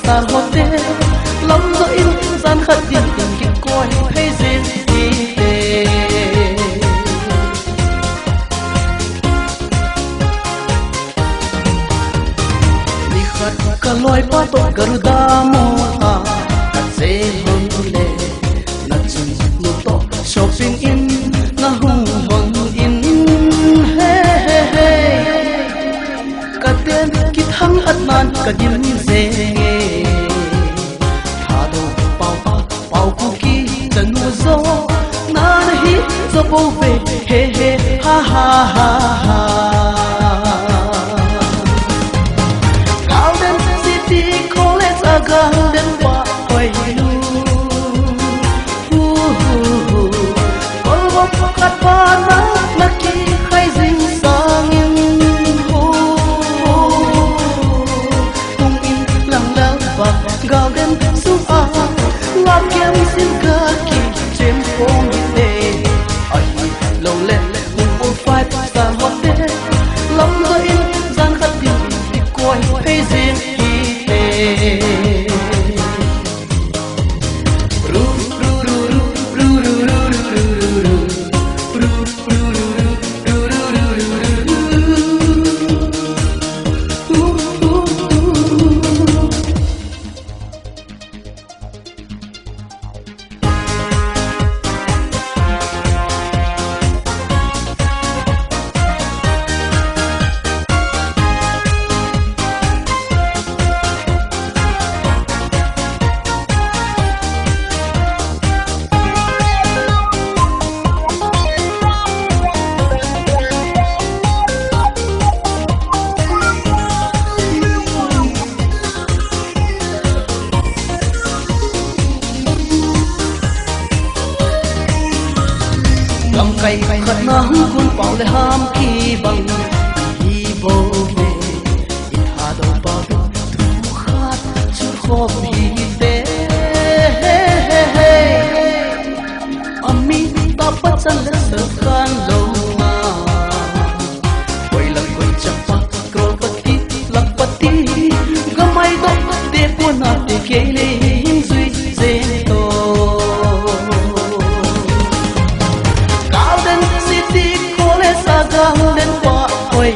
sa hot te lam zo in gian khat din tin ki koi phei zen ti te ni khat ka loi pa to garuda mo ha ka se hon le na chun lu to shopping in na hung hon in he he he ka ten ki thang at man ka dim se ha do pau pau ku ki chan nu zo na hi zo bo ve he he ha ha ha ha Golden City College a golden pa oi lu kol bo kat pa na ki khai jing sang in Golden Suha Ngọc kem xin cơ kỳ trên phố như thế Ây lâu lên hùng ôn phai xa hót thế Lòng rồi gian khát tìm đi quay hay riêng kỳ thế Ru ru ru ru ru ru ru ru ru ru Lòng cay khát nắng cuốn bao le ham khi bằng hi bo về ít hà đâu bao thu khát chưa khom hi te ami ta bắt chân lên sờ khan lâu mà quay lần quay chắp pa crocati lapati gamai do te puna te kele him zui zen to Golden City College a golden pa oi